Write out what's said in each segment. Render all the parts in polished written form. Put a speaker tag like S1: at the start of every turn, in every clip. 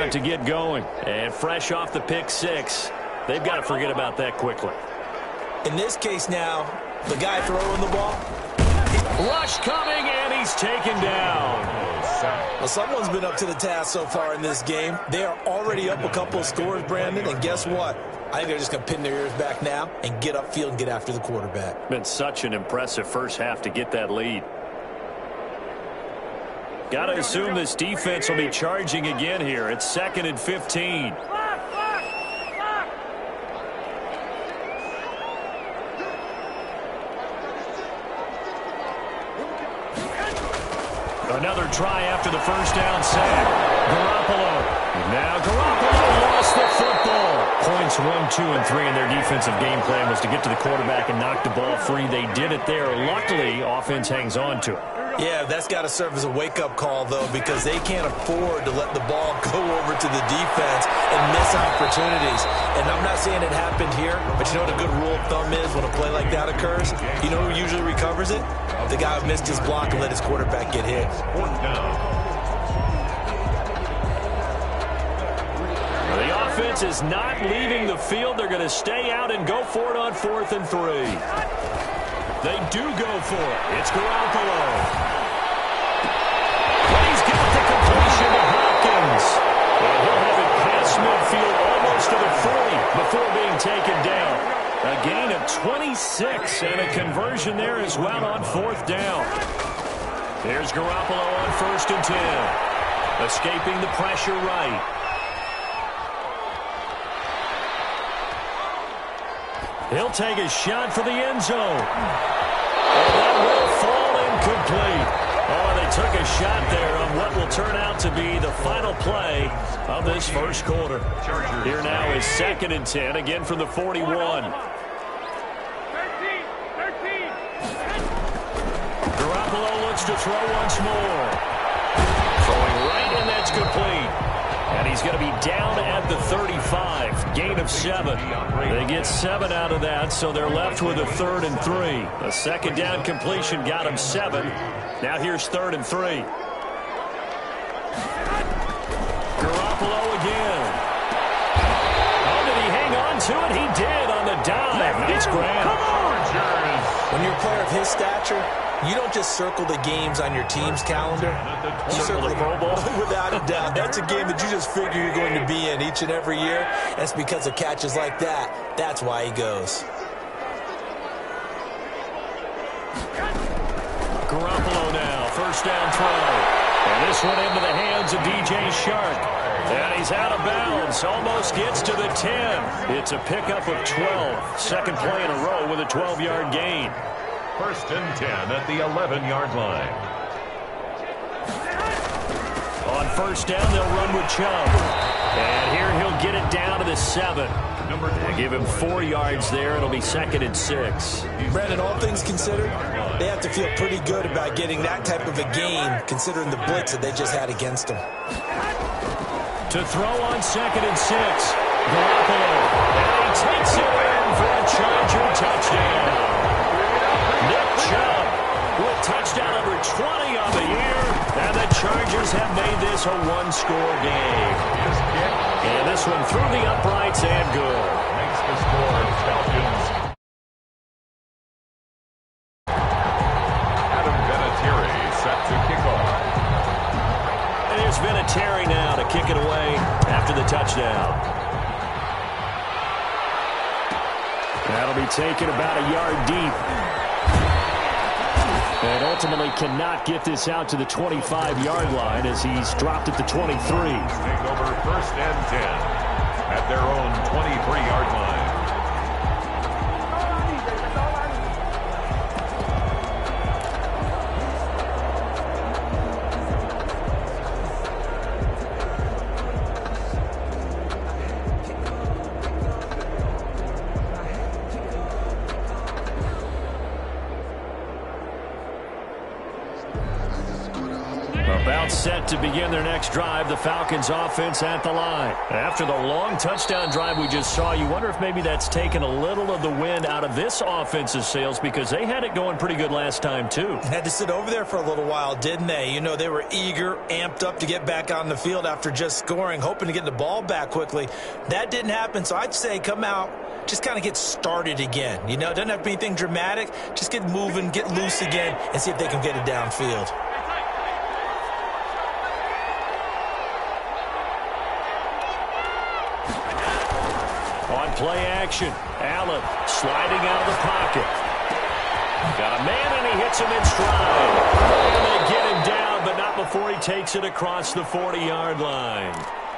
S1: about to get going. And fresh off the pick six, they've got to forget about that quickly.
S2: In this case now, the guy throwing the ball.
S1: Rush coming, and he's taken down.
S2: Well, someone's been up to the task so far in this game. They are already up a couple of scores, Brandon, and guess what? I think they're just going to pin their ears back now and get upfield and get after the quarterback.
S1: Been such an impressive first half to get that lead. Got to assume this defense will be charging again here. It's 2nd and 15. Another try after the first down sack. Garoppolo. Now Garoppolo lost the football. Points 1, 2, and 3 in their defensive game plan was to get to the quarterback and knock the ball free. They did it there. Luckily, offense hangs on to it.
S2: Yeah, that's got to serve as a wake-up call, though, because they can't afford to let the ball go over to the defense and miss opportunities. And I'm not saying it happened here, but you know what a good rule of thumb is when a play like that occurs? You know who usually recovers it? The guy who missed his block and let his quarterback get hit.
S1: The offense is not leaving the field. They're going to stay out and go for it on 4th and 3. They do go for it. It's Garoppolo. He's got the completion to Hopkins. And he'll have it past midfield almost to the 40 before being taken down. A gain of 26 and a conversion there as well on 4th down. Here's Garoppolo on 1st and 10. Escaping the pressure right. He'll take a shot for the end zone. And that will fall incomplete. Oh, they took a shot there on what will turn out to be the final play of this first quarter. Here now is 2nd and 10, again from the 41. Garoppolo looks to throw once more. Throwing right, and that's complete. And he's going to be down at the 35. Gain of 7. They get 7 out of that, so they're left with a 3rd and 3. A 2nd down completion got him 7. Now here's 3rd and 3. Garoppolo again. Oh, did he hang on to it? He did on the dive. Nice grab. Come on,
S2: when you're a player of his stature, you don't just circle the games on your team's calendar. You circle the Pro Bowl. Without a doubt. That's a game that you just figure you're going to be in each and every year. That's because of catches like that. That's why he goes.
S1: Garoppolo now. First down throw. And this one into the hands of DJ Shark. And he's out of bounds. Almost gets to the 10. It's a pickup of 12. Second play in a row with a 12-yard gain.
S3: 1st and 10 at the 11-yard line.
S1: On 1st down, they'll run with Chubb. And here he'll get it down to the 7. They give him 4 yards there. It'll be 2nd and 6.
S2: Brandon, all things considered, they have to feel pretty good about getting that type of a game, considering the blitz that they just had against them.
S1: To throw on 2nd and 6. Garoppolo. And he takes it in for a Charger touchdown. Nick Chubb with touchdown number 20 on the year. And the Chargers have made this a one-score game. And this one through the uprights and good.
S3: Makes the score Falcons. Adam Vinatieri set to kick off.
S1: And here's Vinatieri now to kick it away after the touchdown. That'll be taken about a yard deep. And ultimately cannot get this out to the 25-yard line as he's dropped at the 23.
S3: Take over 1st and 10 at their own 23-yard line.
S1: set to begin their next drive. The Falcons offense at the line. After the long touchdown drive we just saw, you wonder if maybe that's taken a little of the wind out of this offense's sails, because they had it going pretty good last time too.
S2: Had to sit over there for a little while, didn't they? You know, they were eager, amped up to get back on the field after just scoring, hoping to get the ball back quickly. That didn't happen, so I'd say come out, just kind of get started again. You know, it doesn't have to be anything dramatic. Just get moving, get loose again, and see if they can get it downfield.
S1: On play action, Allen sliding out of the pocket. Got a man, and he hits him in stride. And they get him down, but not before he takes it across the 40-yard line.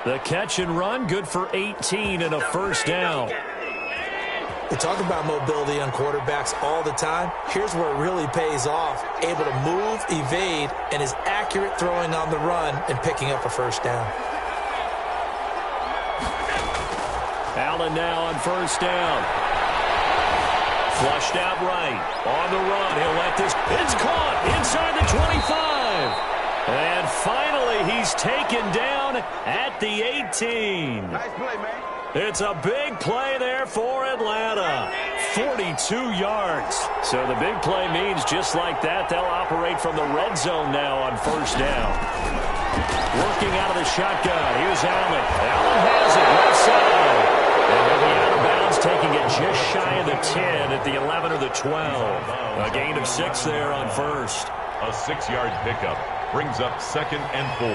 S1: The catch and run, good for 18 and a first down.
S2: We talk about mobility on quarterbacks all the time. Here's where it really pays off. Able to move, evade, and is accurate throwing on the run and picking up a first down.
S1: Allen now on first down. Flushed out right. On the run. He'll let this. It's caught inside the 25. And finally, he's taken down at the 18.
S4: Nice play, man.
S1: It's a big play there for Atlanta. 42 yards. So the big play means just like that, they'll operate from the red zone now on first down. Working out of the shotgun. Here's Allen. Allen has it left side. And he'll be out of bounds, taking it just shy of the 10 at the 11 or the 12. A gain of 6 there on first.
S3: A 6-yard pickup brings up 2nd and 4.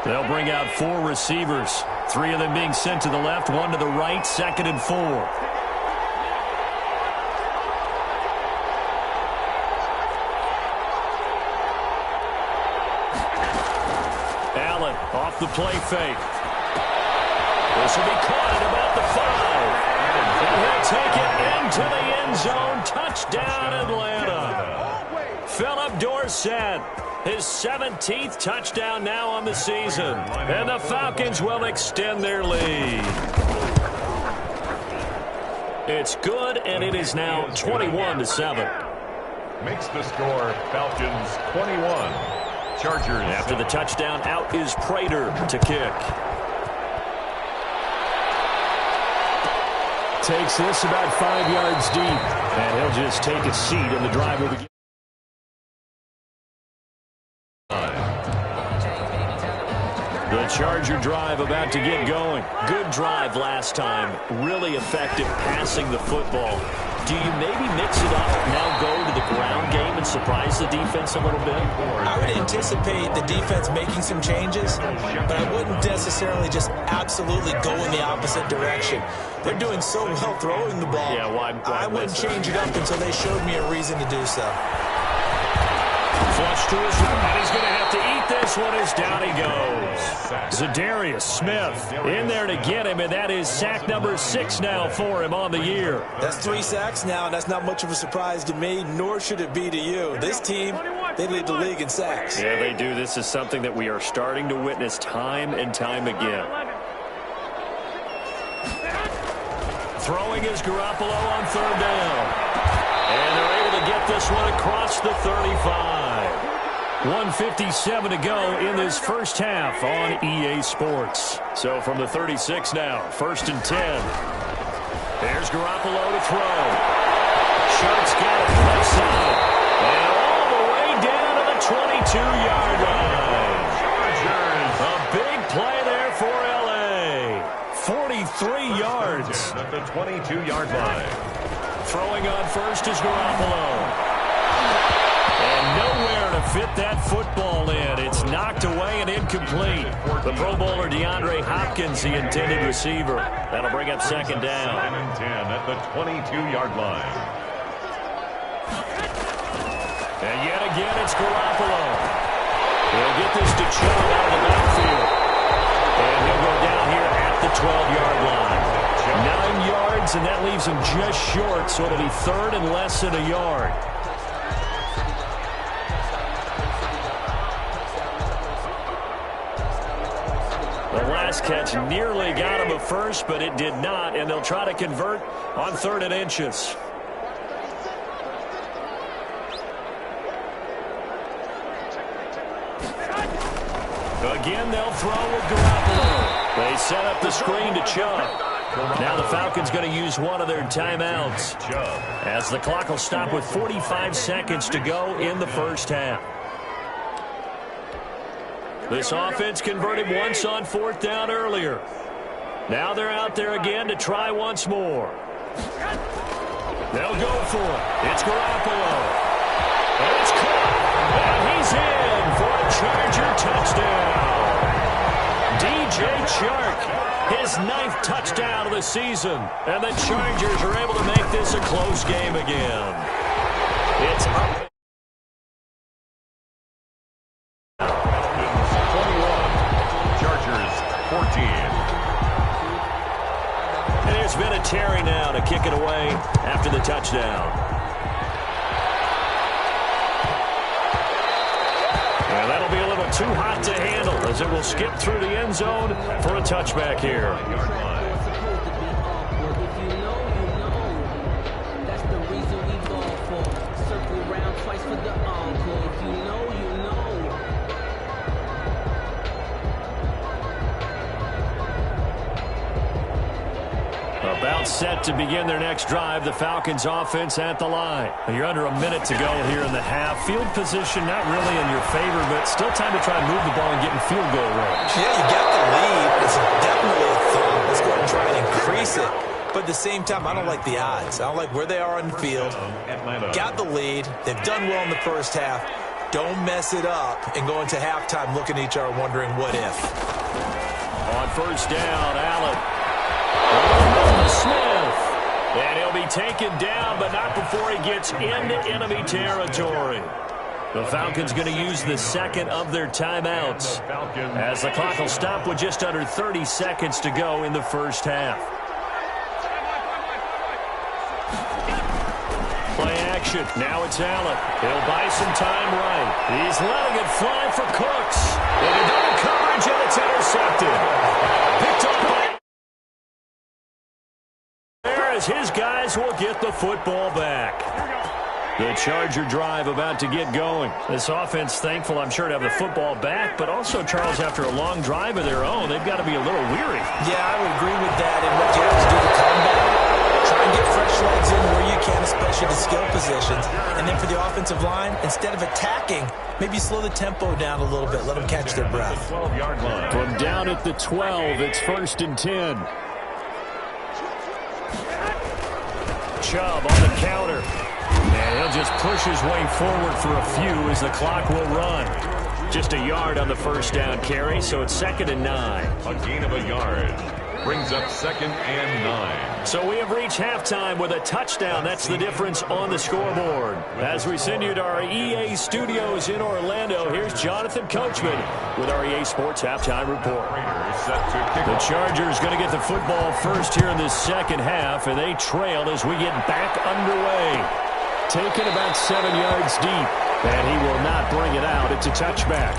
S1: They'll bring out 4 receivers. 3 of them being sent to the left, 1 to the right, 2nd and 4. Allen off the play fake. This will be caught at about the 5. And he'll take it into the end zone. Touchdown, Atlanta. Philip Dorsett. His 17th touchdown now on the season. And the Falcons will extend their lead. It's good, and it is now 21-7.
S3: Makes the score Falcons 21. Chargers.
S1: After the touchdown, out is Prater to kick. Takes this about 5 yards deep. And he'll just take a seat, and the drive will begin. The Charger drive about to get going. Good drive last time. Really effective passing the football. Do you maybe mix it up, now go to the ground game and surprise the defense a little bit?
S2: I would anticipate the defense making some changes, but I wouldn't necessarily just absolutely go in the opposite direction. They're doing so well throwing the ball.
S1: Yeah, why
S2: I wouldn't change it up until they showed me a reason to do so.
S1: Flush to his right, and he's going to have to eat this one as down he goes. Zadarius Smith in there to get him, and that is sack number 6 now for him on the year.
S2: That's 3 sacks now, and that's not much of a surprise to me, nor should it be to you. This team, they lead the league in sacks.
S1: Yeah, they do. This is something that we are starting to witness time and time again. Throwing is Garoppolo on 3rd down. And they're able to get this one across the 35. 1:57 to go in this first half on EA Sports. So from the 36 now, 1st and 10. There's Garoppolo to throw. Shots got it left side. And all the way down to the 22-yard line. A big play there for L.A. 43 yards.
S3: At the 22-yard line.
S1: Throwing on first is Garoppolo. And nowhere to fit that football in. It's knocked away and incomplete. The Pro Bowler DeAndre Hopkins, the intended receiver. That'll bring up 2nd down.
S3: 2nd and 10 at the 22-yard line.
S1: And yet again, it's Garoppolo. He'll get this to Chubb out of the backfield. And he'll go down here at the 12-yard line. 9 yards, and that leaves him just short, so it'll be 3rd and less than a yard. The last catch nearly got him a first, but it did not, and they'll try to convert on 3rd and inches. Again, they'll throw with Garoppolo. They set up the screen to Chubb. Now the Falcons going to use one of their timeouts as the clock will stop with 45 seconds to go in the first half. This offense converted once on fourth down earlier. Now they're out there again to try once more. They'll go for it. It's Garoppolo. And it's caught. And he's in for a Charger touchdown. DJ Chark, his 9th touchdown of the season. And the Chargers are able to make this a close game again. It's up.
S3: 21. Chargers 14.
S1: And there's been a Terry now to kick it away after the touchdown. And that'll be a little too hot to handle as it will skip through the end zone for a touchback here.
S4: That's the reason we go for. Circle around twice for the encore. If you know, you know.
S1: About set to begin their next drive, the Falcons offense at the line. You're under a minute to go here in the half. Field position not really in your favor, but still time to try and move the ball and get in field goal range.
S2: Yeah, you got the lead. It's definitely a thumb. Let's go ahead and try and increase it. But at the same time, I don't like the odds. I don't like where they are on the field. Got the lead. They've done well in the first half. Don't mess it up and go into halftime looking at each other wondering what if.
S1: On first down, Allen. Smith. And he'll be taken down, but not before he gets into enemy territory. The Falcons going to use the second of their timeouts as the clock will stop with just under 30 seconds to go in the first half. Play action. Now it's Allen. He'll buy some time right. He's letting it fly for Cooks. Into double coverage, and it's intercepted. Picked up by as his guys will get the football back. The Charger drive about to get going. This offense thankful, I'm sure, to have the football back, but also, Charles, after a long drive of their own, they've got to be a little weary.
S2: Yeah, I would agree with that. And what you have to do to combat, try and get fresh legs in where you can, especially the skill positions. And then for the offensive line, instead of attacking, maybe slow the tempo down a little bit. Let them catch their breath.
S3: 12-yard line.
S1: From down at the 12, it's 1st and 10. Chubb on the counter. And he'll just push his way forward for a few as the clock will run. Just a yard on the first down carry, so it's 2nd and 9.
S3: A gain of a yard. Brings up 2nd and 9.
S1: So we have reached halftime with a touchdown. That's the difference on the scoreboard. As we send you to our EA studios in Orlando, here's Jonathan Coachman with our EA Sports Halftime Report. The Chargers going to get the football first here in this second half, and they trail as we get back underway. Taken about 7 yards deep, and he will not bring it out. It's a touchback.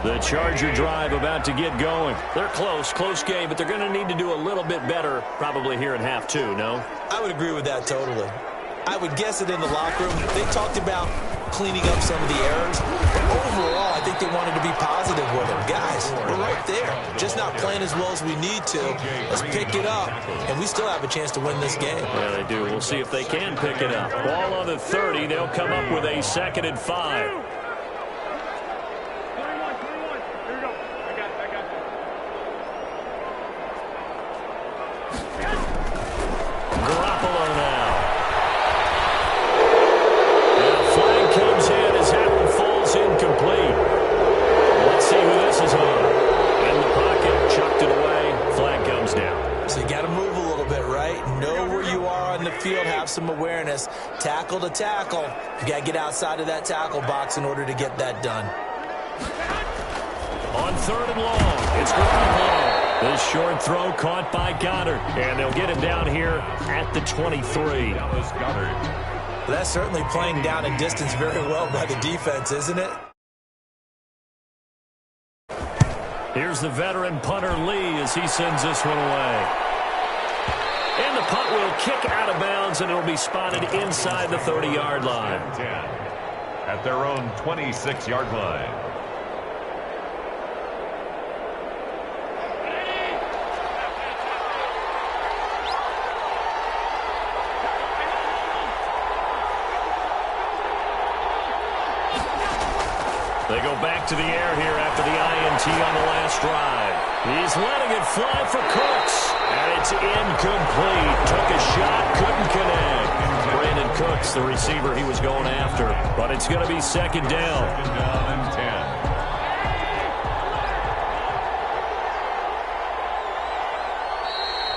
S1: The Charger drive about to get going. They're close game, but they're going to need to do a little bit better probably here in half two, no?
S2: I would agree with that totally. I would guess it in the locker room. They talked about cleaning up some of the errors. Overall, I think they wanted to be positive with them. Guys, we're right there. Just not playing as well as we need to. Let's pick it up, and we still have a chance to win this game.
S1: Yeah, they do. We'll see if they can pick it up. Ball on the 30. They'll come up with a 2nd and 5.
S2: Some awareness, tackle to tackle. You got to get outside of that tackle box in order to get that done.
S1: On 3rd and long, it's Garoppolo. This short throw caught by Goddard, and they'll get him down here at the 23.
S2: That's certainly playing down and distance very well by the defense, isn't it?
S1: Here's the veteran punter Lee as he sends this one away. And the punt will kick out of bounds, and it'll be spotted inside the 30-yard line.
S3: at their own 26-yard line.
S1: They go back to the air here after the INT on the last drive. He's letting it fly for Cooks. And it's incomplete. Took a shot, couldn't connect. Brandon Cooks, the receiver he was going after. But it's going to be second down.
S3: Second down and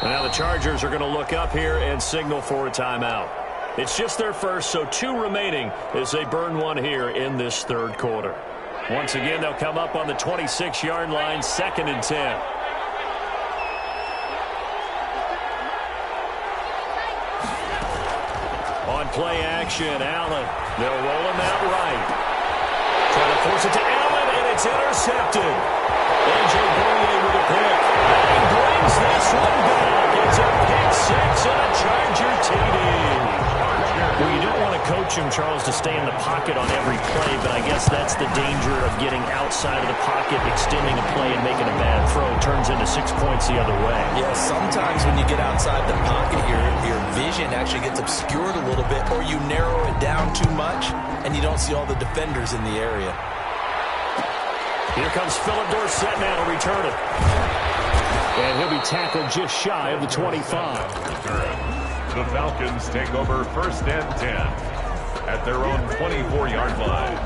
S3: 10.
S1: Now the Chargers are going to look up here and signal for a timeout. It's just their first, so 2 remaining as they burn one here in this third quarter. Once again, they'll come up on the 26-yard line, second and 10. On play action, Allen. They'll roll him out right. Trying to force it to Allen, and it's intercepted. JBuckets with a pick. And he brings this one back. It's a pick 6 and a Charger TD. Well, you don't want to coach him, Charles, to stay in the pocket on every play, but I guess that's the danger of getting outside of the pocket, extending a play, and making a bad throw. It turns into 6 points the other way.
S2: Yeah, sometimes when you get outside the pocket, your vision actually gets obscured a little bit, or you narrow it down too much, and you don't see all the defenders in the area.
S1: Here comes Philip Dorsett now to return it. And he'll be tackled just shy of the 25.
S3: The Falcons take over first and 10 at their own 24-yard line.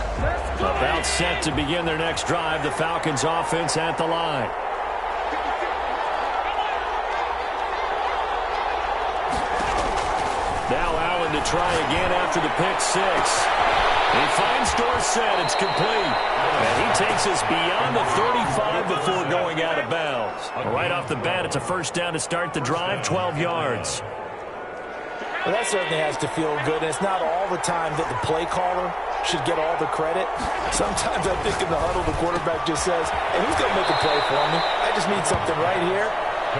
S1: About set to begin their next drive. The Falcons offense at the line. Now Allen to try again after the pick 6. He finds Dorsett. It's complete. And he takes us beyond the 35 before going out of bounds. Right off the bat, it's a first down to start the drive, 12 yards.
S2: Well, that certainly has to feel good, and it's not all the time that the play caller should get all the credit. Sometimes I think in the huddle, the quarterback just says, hey, who's going to make a play for me? I just need something right here.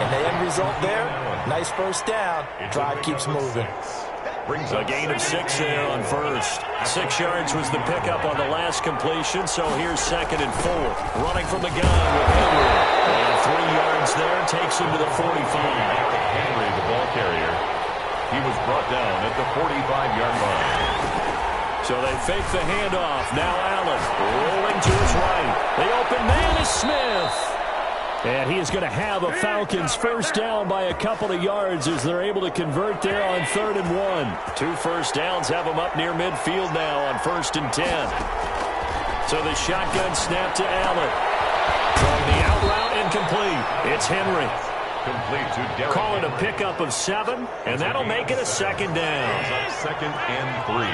S2: And the end result there, nice first down. Drive keeps moving.
S1: A gain of 6 there on first. 6 yards was the pickup on the last completion, so here's second and 4. Running from the gun with Henry. And 3 yards there takes him to the 45.
S3: Henry, the ball carrier. He was brought down at the 45-yard line.
S1: So they fake the handoff. Now Allen rolling to his right. The open man is Smith. And he is going to have a Falcons first down by a couple of yards as they're able to convert there on 3rd and 1. 2 first downs have them up near midfield now on 1st and 10. So the shotgun snap to Allen. Throwing the out route incomplete. It's Henry.
S3: Complete to Derrick.
S1: Call it a pickup of 7, and that'll make it a second down.
S3: Second and 3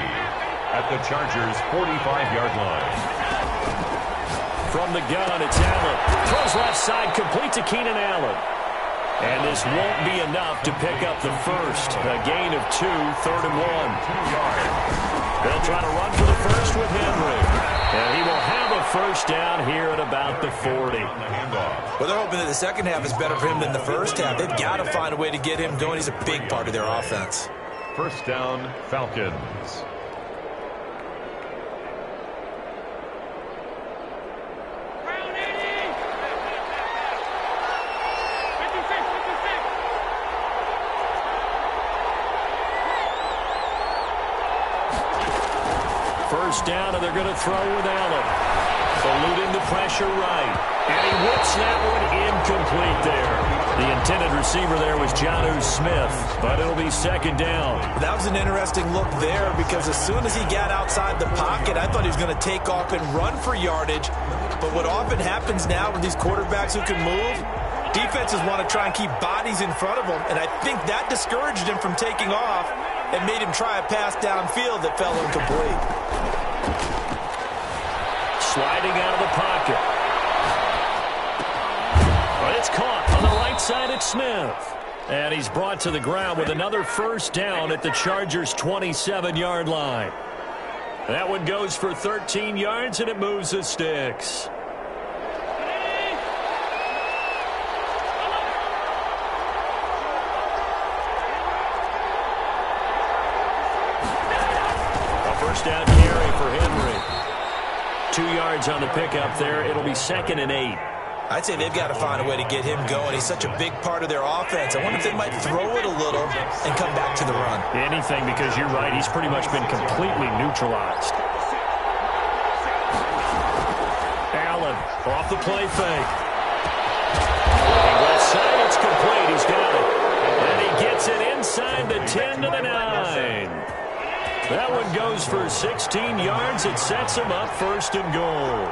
S3: at the Chargers' 45-yard line.
S1: From the gun, it's Allen. Throws left side, complete to Keenan Allen. And this won't be enough to pick up the first. A gain of 2, 3rd and 1.
S3: 2 yards.
S1: They'll try to run for the first with Henry. And he will have a first down here at about the 40.
S2: Well, they're hoping that the second half is better for him than the first half. They've got to find a way to get him going. He's a big part of their offense.
S3: First down, Falcons.
S1: First down, and they're going to throw with Allen. Eluding the pressure right. And he whips that one incomplete there. The intended receiver there was Jonnu Smith, but it'll be second down.
S2: That was an interesting look there because as soon as he got outside the pocket, I thought he was going to take off and run for yardage. But what often happens now with these quarterbacks who can move, defenses want to try and keep bodies in front of them, and I think that discouraged him from taking off and made him try a pass downfield that fell incomplete.
S1: Sliding out of the pocket. But it's caught on the right side at Smith. And he's brought to the ground with another first down at the Chargers' 27-yard line. That one goes for 13 yards, and it moves the sticks. First down carry for Henry. 2 yards on the pickup there. It'll be 2nd and 8.
S2: I'd say they've got to find a way to get him going. He's such a big part of their offense. I wonder if they might throw it a little and come back to the run.
S1: Anything, because you're right. He's pretty much been completely neutralized. Allen off the play fake. Left side, it's complete. He's got it. And he gets it inside the 10 to the 9. That one goes for 16 yards. It sets him up 1st and goal.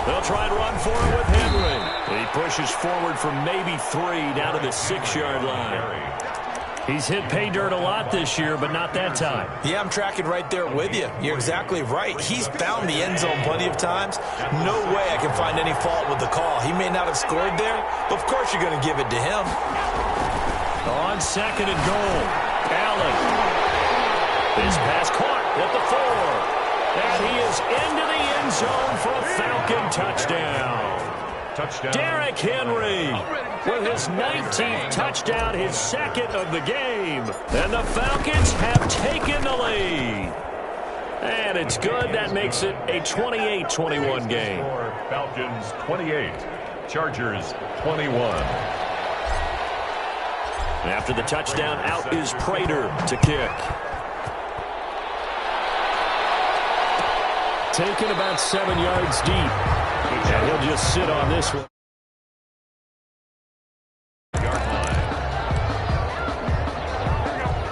S1: They'll try and run for it with Henry. He pushes forward for maybe 3 down to the 6-yard line. He's hit pay dirt a lot this year, but not that time.
S2: Yeah, I'm tracking right there with you. You're exactly right. He's found the end zone plenty of times. No way I can find any fault with the call. He may not have scored there, but of course you're going to give it to him.
S1: On 2nd and goal, Allen. His pass caught at the 4. And he is into the end zone for a Falcon touchdown. Derrick Henry with his 19th touchdown, his 2nd of the game. And the Falcons have taken the lead. And it's good. That makes it a 28-21 game.
S3: Falcons 28, Chargers 21.
S1: After the touchdown, out is Prater to kick. Taken about 7 yards deep. And he'll just sit on this one.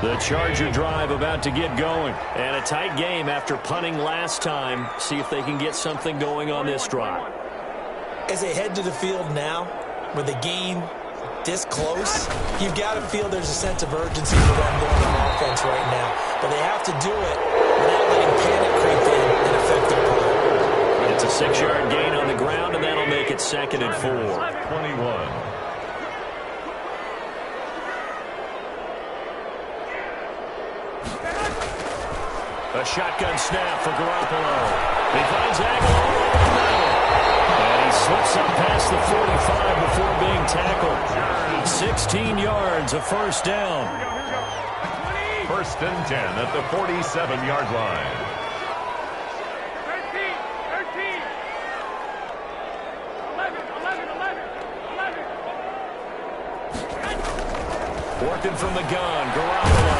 S1: The Charger drive about to get going. And a tight game after punting last time. See if they can get something going on this drive.
S2: As they head to the field now, with the game this close, you've got to feel there's a sense of urgency for them going on offense right now. But they have to do it without letting panic creep in and affect their play.
S1: It's a 6-yard gain on the ground, and that'll make it 2nd and 4.
S3: 21.
S1: A shotgun snap for Garoppolo. He finds Aguilar over the middle. And he slips up past the 45 before being tackled. 16 yards, a 1st down.
S3: 1st and 10 at the 47-yard line.
S1: 13, working from the gun, Garoppolo.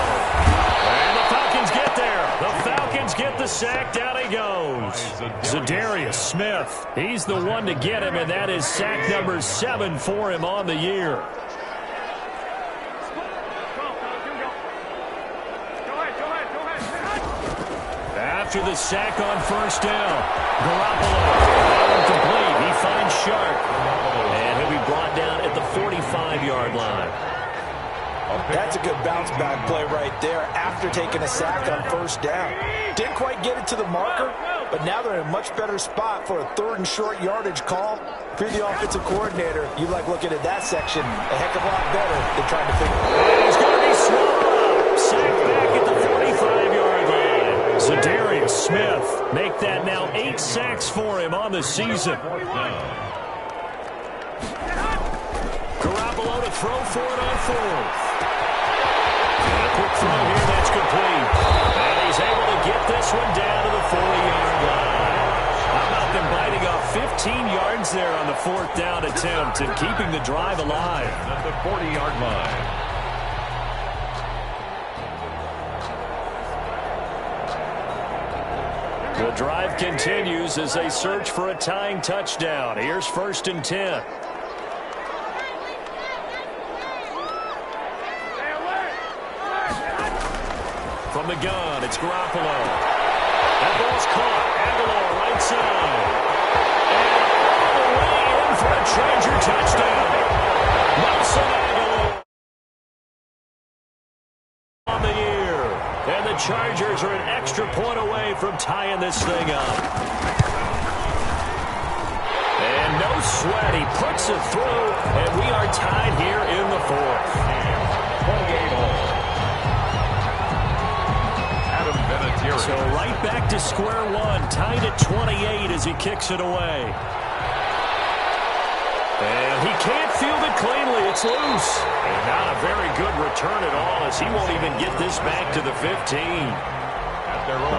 S1: And the Falcons get there. The Falcons get the sack. Down he goes. Zadarius Smith. He's the one to get him, and that is sack number 7 for him on the year. After the sack on 1st down, Garoppolo. Incomplete. He finds Sharp. And he'll be brought down at the 45-yard line.
S2: That's a good bounce-back play right there after taking a sack on 1st down. Didn't quite get it to the marker, but now they're in a much better spot for a 3rd and short yardage call. If you're the offensive coordinator, you like looking at that section a heck of a lot better than trying to figure it out.
S1: He's going to be swallowed. Sacked back at the 45-yard line. Zadarius Smith make that now 8 sacks for him on the season. Garoppolo to throw for it on 4th. And a quick throw here, that's complete. And he's able to get this one down to the 40-yard line. How about them biting off 15 yards there on the 4th down attempt and keeping the drive alive?
S3: At the 40-yard line.
S1: The drive continues as they search for a tying touchdown. Here's 1st and 10. From the gun, it's Garoppolo. That ball's caught. Aguilar right side. And all the way in for a Charger touchdown. Nelson Aguilar on the year. And the Chargers are an extra point away from tying this thing up. And no sweat. He puts it through, and we are tied here in the 4th.
S3: 28 all.
S1: So right back to square one, tied at 28 as he kicks it away. And he can't field it cleanly. It's loose. And not a very good return at all as he won't even get this back to the 15.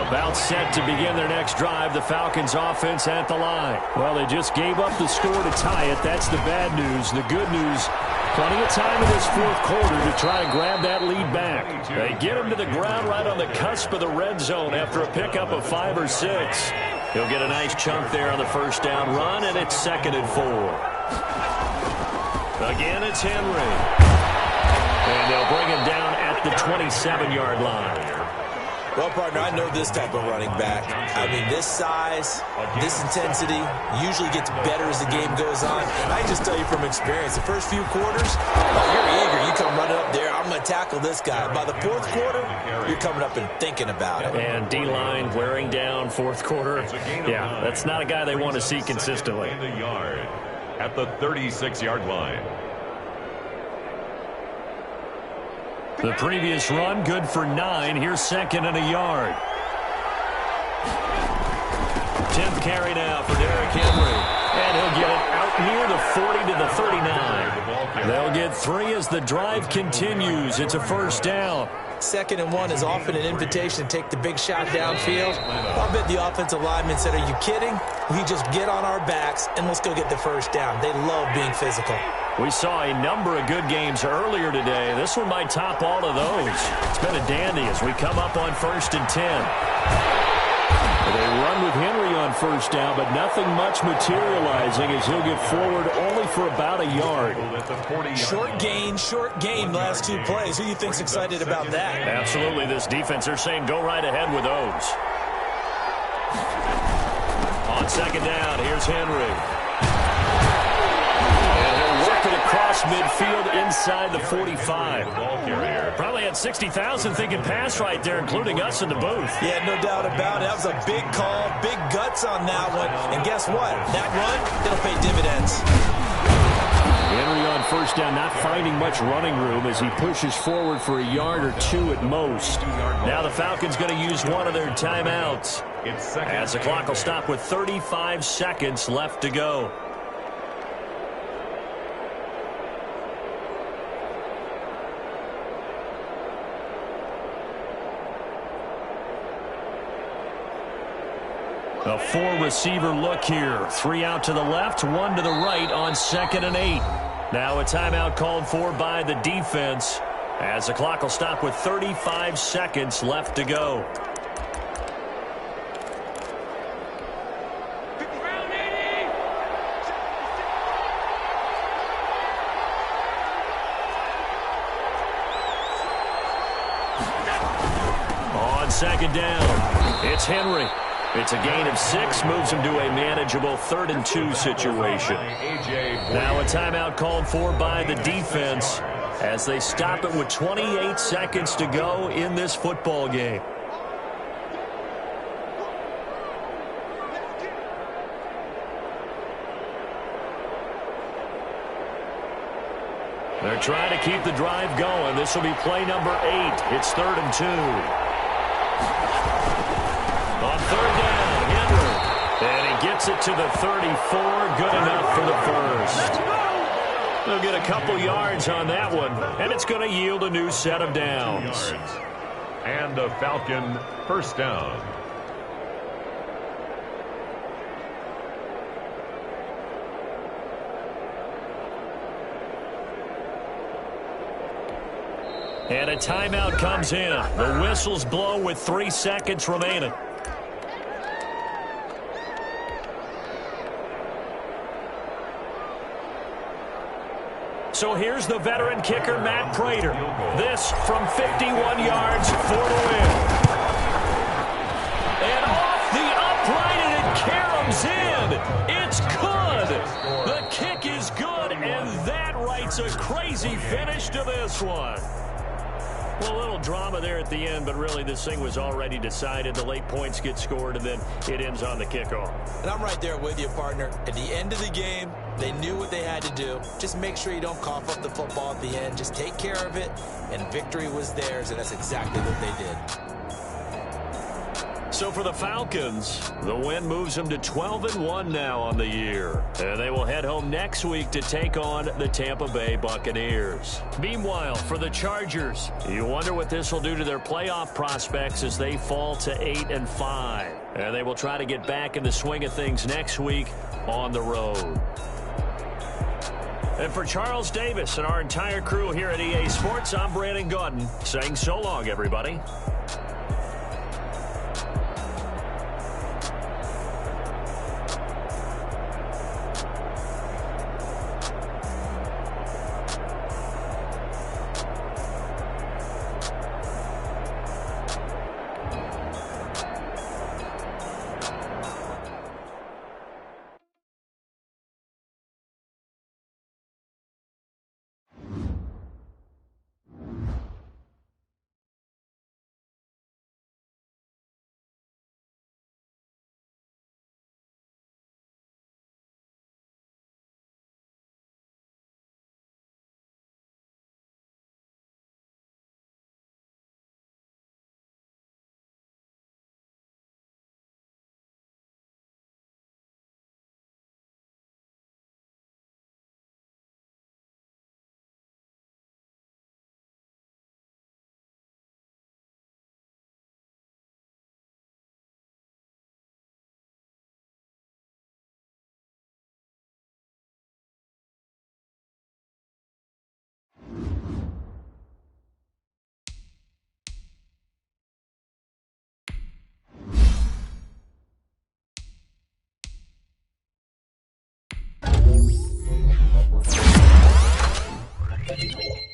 S1: About set to begin their next drive, the Falcons offense at the line. Well, they just gave up the score to tie it. That's the bad news. The good news, plenty of time in this fourth quarter to try to grab that lead back. They get him to the ground right on the cusp of the red zone after a pickup of 5 or 6. He'll get a nice chunk there on the first down run, and it's 2nd and 4. Again, it's Henry. And they'll bring him down at the 27-yard line.
S2: Well, partner, I know this type of running back. I mean, this size, this intensity usually gets better as the game goes on. And I can just tell you from experience, the first few quarters, you're eager. You come running up there, I'm going to tackle this guy. By the fourth quarter, you're coming up and thinking about it.
S1: And D-line wearing down fourth quarter. Yeah, that's not a guy they want to see consistently.
S3: At the 36-yard line.
S1: The previous run, good for 9. Here's 2nd and a yard. 10th carry now for Derrick Henry. And he'll get it out near the 40 to the 39. They'll get 3 as the drive continues. It's a first down.
S2: 2nd and 1 is often an invitation to take the big shot downfield. I'll bet the offensive lineman said, are you kidding? We just get on our backs and let's go get the first down. They love being physical.
S1: We saw a number of good games earlier today. This one might top all of those. It's been a dandy as we come up on 1st and 10. They run with Henry on first down, but nothing much materializing as he'll get forward only for about a yard.
S2: Short gain last 2 plays. Who do you think's excited about that?
S1: Absolutely. This defense, they're saying go right ahead with those. On 2nd down, here's Henry. Across midfield inside the 45. Probably had 60,000 thinking pass right there, including us in the booth.
S2: Yeah, no doubt about it. That was a big call, big guts on that one. And guess what? That run, it'll pay dividends.
S1: Henry on first down, not finding much running room as he pushes forward for a yard or 2 at most. Now the Falcons going to use one of their timeouts as the clock will stop with 35 seconds left to go. A 4-receiver look here. 3 out to the left, 1 to the right on 2nd and 8. Now a timeout called for by the defense as the clock will stop with 35 seconds left to go. On 2nd down, it's Henry. It's a gain of 6, moves him to a manageable 3rd and 2 situation. Now a timeout called for by the defense as they stop it with 28 seconds to go in this football game. They're trying to keep the drive going. This will be play number 8. It's 3rd and 2. On 3rd down, Henry. And he gets it to the 34. Good enough for the first. They'll get a couple yards on that one, and it's going to yield a new set of downs.
S3: And a Falcon first down.
S1: And a timeout comes in. The whistles blow with 3 seconds remaining. So here's the veteran kicker, Matt Prater. This from 51 yards for the win. And off the upright, and it caroms in. It's good. The kick is good, and that writes a crazy finish to this one. Well, a little drama there at the end, but really this thing was already decided. The late points get scored, and then it ends on the kickoff.
S2: And I'm right there with you, partner. At the end of the game, they knew what they had to do. Just make sure you don't cough up the football at the end. Just take care of it, and victory was theirs, and that's exactly what they did.
S1: So for the Falcons, the win moves them to 12-1 now on the year. And they will head home next week to take on the Tampa Bay Buccaneers. Meanwhile, for the Chargers, you wonder what this will do to their playoff prospects as they fall to 8-5. And they will try to get back in the swing of things next week on the road. And for Charles Davis and our entire crew here at EA Sports, I'm Brandon Gaudin saying so long, everybody.
S5: Thank you.